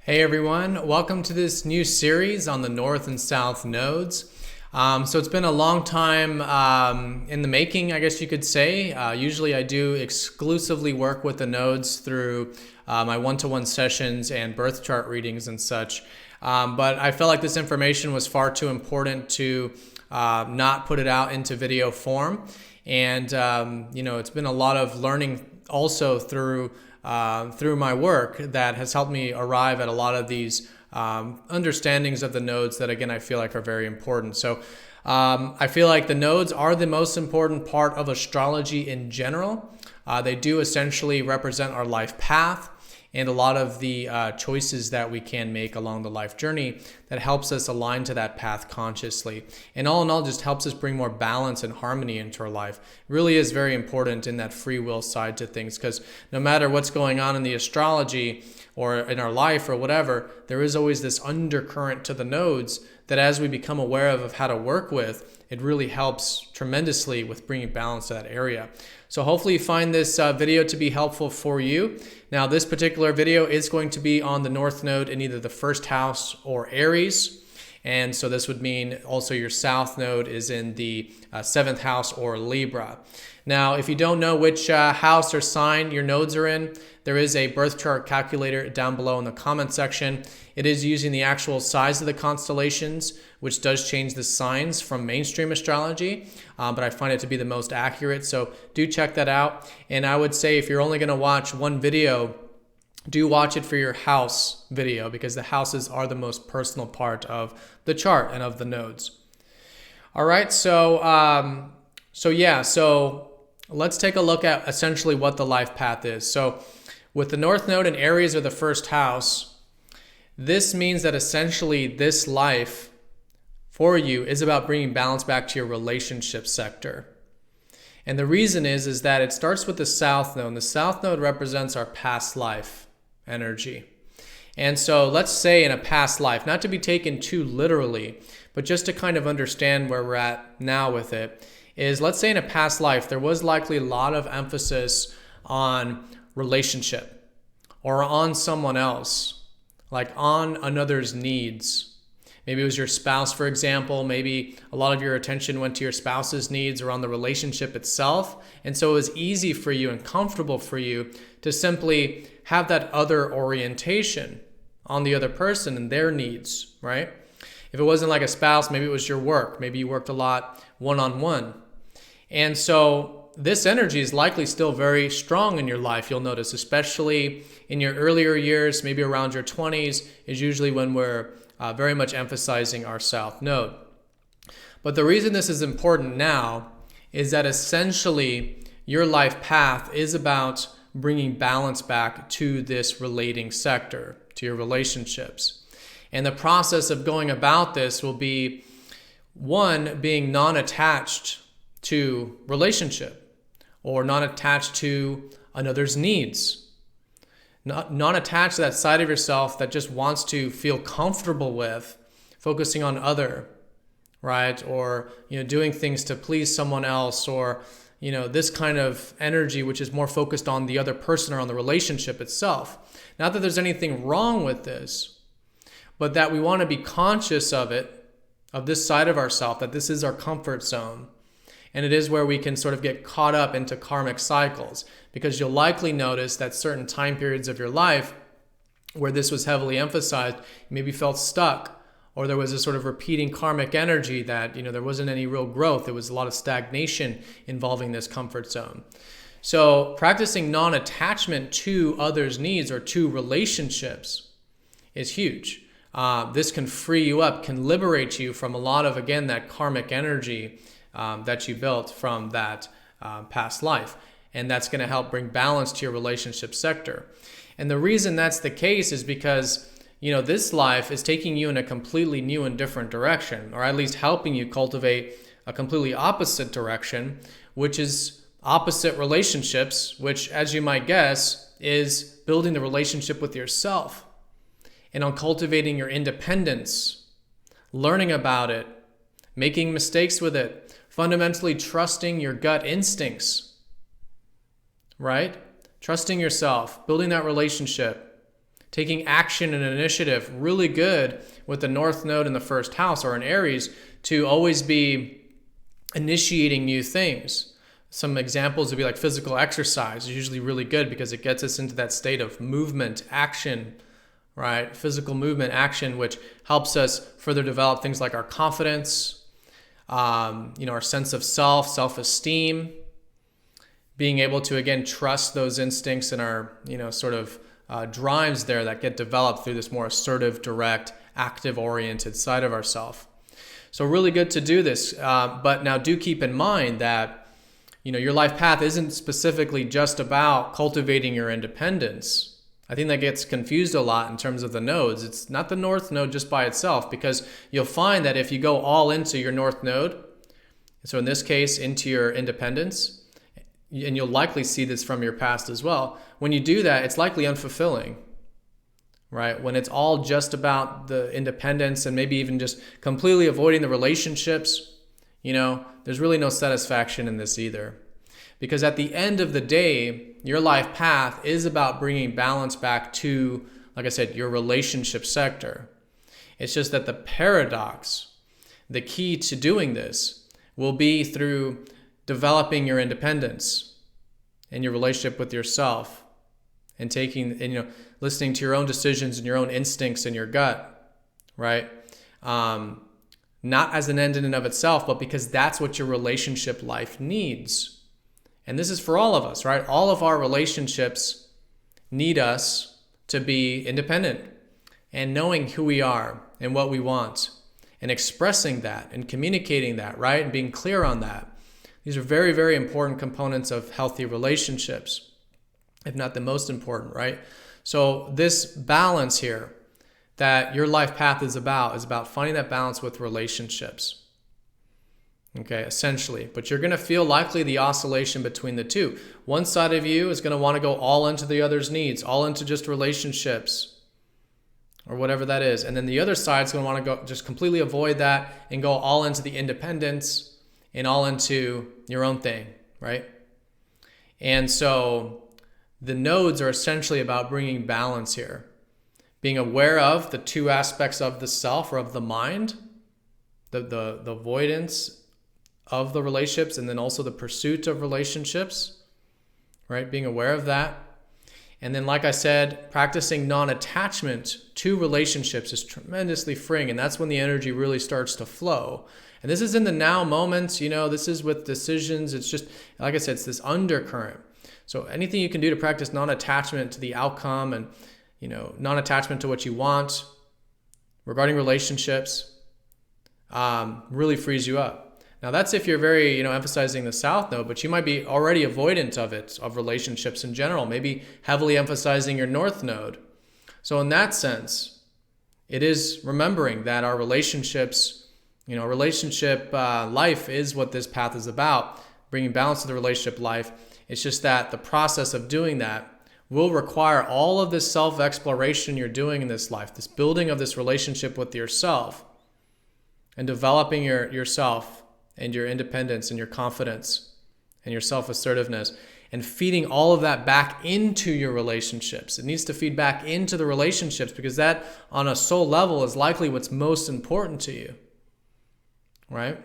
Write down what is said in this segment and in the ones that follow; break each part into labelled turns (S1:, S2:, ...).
S1: Hey everyone, welcome to this new series on the North and South nodes. So it's been a long time in the making, I guess you could say. Usually I do exclusively work with the nodes through my one-to-one sessions and birth chart readings and such. But I felt like this information was far too important to not put it out into video form. And, it's been a lot of learning also through my work that has helped me arrive at a lot of these understandings of the nodes that, again, I feel like are very important. So I feel like the nodes are the most important part of astrology in general. They do essentially represent our life path and a lot of the choices that we can make along the life journey that helps us align to that path consciously. And all in all, just helps us bring more balance and harmony into our life. It really is very important in that free will side to things, because no matter what's going on in the astrology or in our life or whatever, there is always this undercurrent to the nodes that as we become aware of how to work with, it really helps tremendously with bringing balance to that area. So hopefully you find this video to be helpful for you. Now, this particular video is going to be on the North Node in either the first house or Aries. And so this would mean also your South Node is in the seventh house or Libra. Now, if you don't know which house or sign your nodes are in, there is a birth chart calculator down below in the comment section. It is using the actual size of the constellations, which does change the signs from mainstream astrology, but I find it to be the most accurate. So do check that out. And I would say if you're only going to watch one video, do watch it for your house video, because the houses are the most personal part of the chart and of the nodes. All right, so let's take a look at essentially what the life path is. So with the North Node in Aries or the first house, this means that essentially this life for you is about bringing balance back to your relationship sector. And the reason is that it starts with the South Node. And the South Node represents our past life energy. And so let's say in a past life, not to be taken too literally, but just to kind of understand where we're at now with it, is let's say in a past life, there was likely a lot of emphasis on relationship or on someone else, like on another's needs. Maybe it was your spouse, for example. Maybe a lot of your attention went to your spouse's needs or on the relationship itself. And so it was easy for you and comfortable for you to simply have that other orientation on the other person and their needs, right? If it wasn't like a spouse, maybe it was your work. Maybe you worked a lot one-on-one. And so this energy is likely still very strong in your life, you'll notice, especially in your earlier years, maybe around your 20s is usually when we're very much emphasizing our South Node. But the reason this is important now is that essentially your life path is about bringing balance back to this relating sector, to your relationships. And the process of going about this will be, one, being non-attached to relationship or non-attached to another's needs. Not attached to that side of yourself that just wants to feel comfortable with focusing on other, right? Or, doing things to please someone else, or, this kind of energy, which is more focused on the other person or on the relationship itself. Not that there's anything wrong with this, but that we want to be conscious of it, of this side of ourselves, that this is our comfort zone. And it is where we can sort of get caught up into karmic cycles, because you'll likely notice that certain time periods of your life where this was heavily emphasized, you maybe felt stuck, or there was a sort of repeating karmic energy that, there wasn't any real growth. There was a lot of stagnation involving this comfort zone. So practicing non-attachment to others' needs or to relationships is huge. This can free you up, can liberate you from a lot of, again, that karmic energy that you built from that past life. And that's going to help bring balance to your relationship sector. And the reason that's the case is because, this life is taking you in a completely new and different direction, or at least helping you cultivate a completely opposite direction, which is opposite relationships, which, as you might guess, is building the relationship with yourself and on cultivating your independence, learning about it, making mistakes with it, fundamentally trusting your gut instincts, right? Trusting yourself, building that relationship, taking action and initiative. Really good with the North Node in the first house or in Aries to always be initiating new things. Some examples would be like physical exercise is usually really good because it gets us into that state of movement, action, right? Physical movement, action, which helps us further develop things like our confidence, our sense of self, self-esteem, being able to, again, trust those instincts and our, drives there that get developed through this more assertive, direct, active-oriented side of ourself. So really good to do this. But now do keep in mind that your life path isn't specifically just about cultivating your independence. I think that gets confused a lot in terms of the nodes. It's not the North Node just by itself, because you'll find that if you go all into your North Node, so in this case, into your independence, and you'll likely see this from your past as well, when you do that, it's likely unfulfilling, right? When it's all just about the independence and maybe even just completely avoiding the relationships, there's really no satisfaction in this either. Because at the end of the day, your life path is about bringing balance back to, like I said, your relationship sector. It's just that the paradox, the key to doing this will be through developing your independence and your relationship with yourself and listening to your own decisions and your own instincts and your gut, right? Not as an end in and of itself, but because that's what your relationship life needs. And this is for all of us, right? All of our relationships need us to be independent and knowing who we are and what we want and expressing that and communicating that, right? And being clear on that. These are very, very important components of healthy relationships, if not the most important, right? So this balance here that your life path is about finding that balance with relationships. Okay, essentially. But you're going to feel likely the oscillation between the two. One side of you is going to want to go all into the other's needs, all into just relationships or whatever that is. And then the other side is going to want to go just completely avoid that and go all into the independence and all into your own thing, right? And so the nodes are essentially about bringing balance here. Being aware of the two aspects of the self or of the mind, the avoidance of the relationships and then also the pursuit of relationships, right? Being aware of that. And then, like I said, practicing non-attachment to relationships is tremendously freeing. And that's when the energy really starts to flow. And this is in the now moments, this is with decisions. It's just, like I said, it's this undercurrent. So anything you can do to practice non-attachment to the outcome and, non-attachment to what you want regarding relationships really frees you up. Now that's if you're very, emphasizing the South Node, but you might be already avoidant of relationships in general, maybe heavily emphasizing your North Node. So in that sense, it is remembering that our relationships, relationship life is what this path is about, bringing balance to the relationship life. It's just that the process of doing that will require all of this self-exploration you're doing in this life, this building of this relationship with yourself and developing yourself and your independence and your confidence and your self-assertiveness and feeding all of that back into your relationships. It needs to feed back into the relationships because that on a soul level is likely what's most important to you, right?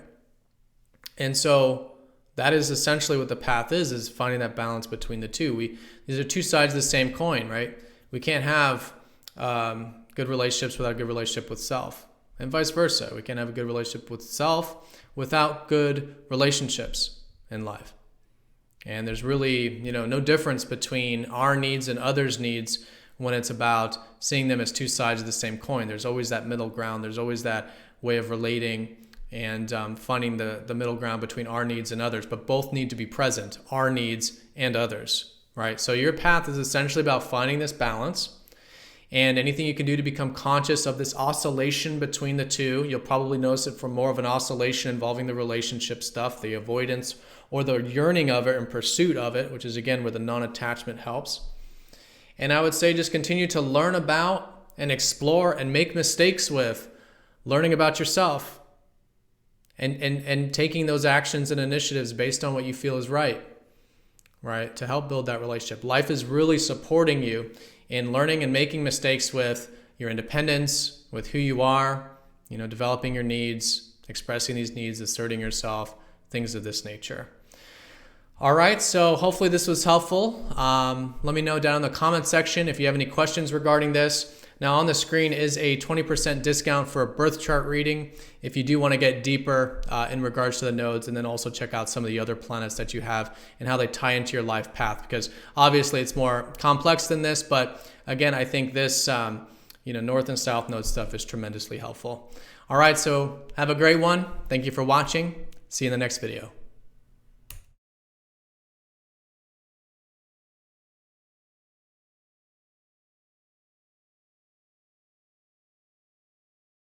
S1: And so that is essentially what the path is finding that balance between the two. These are two sides of the same coin, right? We can't have good relationships without a good relationship with self. And vice versa. We can't have a good relationship with self without good relationships in life. And there's really, no difference between our needs and others' needs when it's about seeing them as two sides of the same coin. There's always that middle ground. There's always that way of relating and finding the middle ground between our needs and others. But both need to be present, our needs and others, right? So your path is essentially about finding this balance. And anything you can do to become conscious of this oscillation between the two. You'll probably notice it from more of an oscillation involving the relationship stuff, the avoidance or the yearning of it and pursuit of it, which is again where the non-attachment helps. And I would say just continue to learn about and explore and make mistakes with learning about yourself and taking those actions and initiatives based on what you feel is right, to help build that relationship. Life is really supporting you in learning and making mistakes with your independence, with who you are, developing your needs, expressing these needs, asserting yourself, things of this nature. All right, so hopefully this was helpful. Let me know down in the comment section if you have any questions regarding this. Now on the screen is a 20% discount for a birth chart reading if you do want to get deeper in regards to the nodes, and then also check out some of the other planets that you have and how they tie into your life path, because obviously it's more complex than this, but again, I think this North and South node stuff is tremendously helpful. All right, so have a great one. Thank you for watching. See you in the next video.